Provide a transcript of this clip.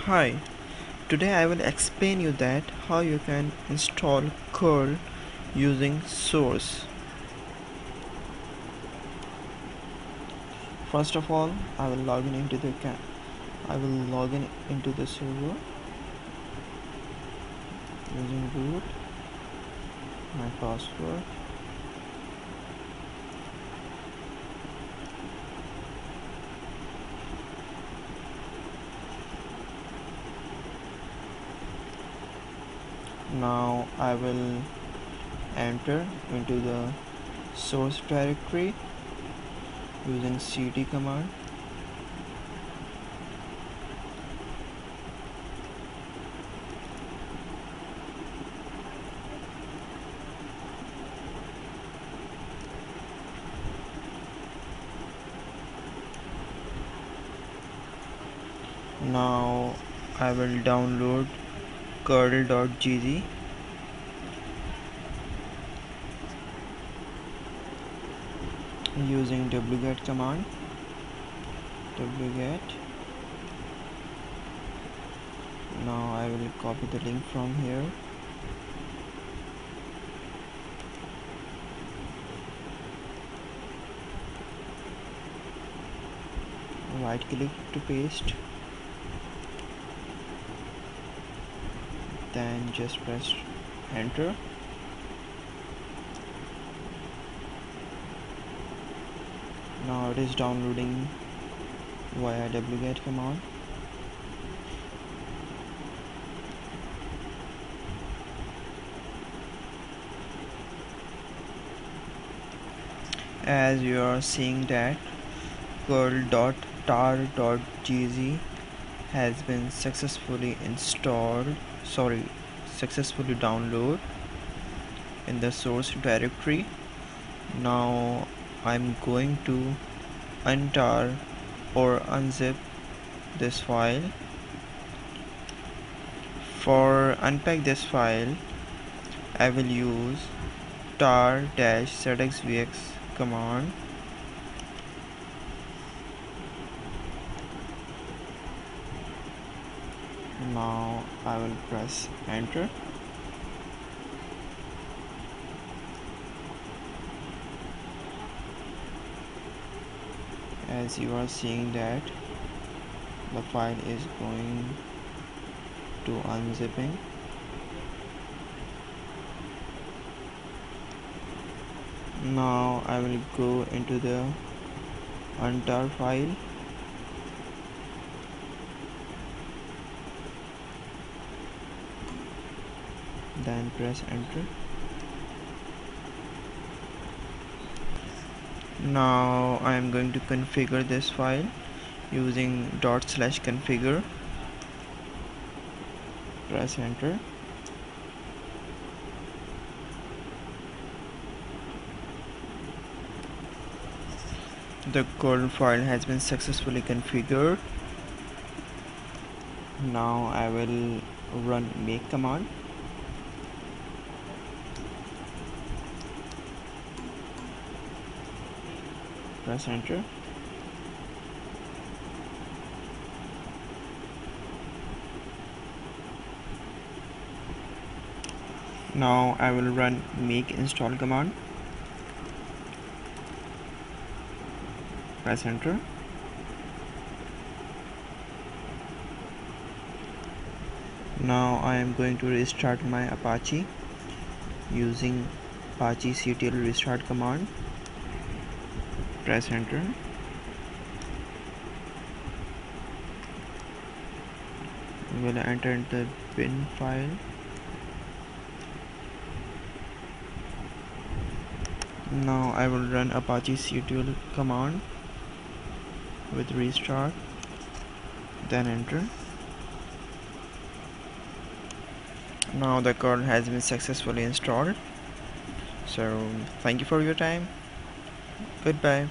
Hi, today I will explain you that how you can install curl using source. First of all, I will log in into the server using root, my password. Now I will enter into the source directory using cd command. Now I will download curl.gz. using wget command. Wget. Now I will copy the link from here. Right click to paste, then just press enter. Now it is downloading via wget command. As you are seeing that curl.tar.gz has been successfully downloaded in the source directory. Now I'm going to untar or unzip this file. For unpack this file, I will use tar-zxvx command. Now I will press enter. As you are seeing that the file is going to unzipping. Now I will go into the untar file. Then press enter. Now I am going to configure this file using /configure. Press enter. The curl file has been successfully configured. Now I will run make command. Press enter. Now I will run make install command. Press enter. Now I am going to restart my Apache using Apache ctl restart command. Press enter. We will enter the bin file. Now I will run Apache ctl command with restart, then enter. Now the curl has been successfully installed. So thank you for your time. Goodbye.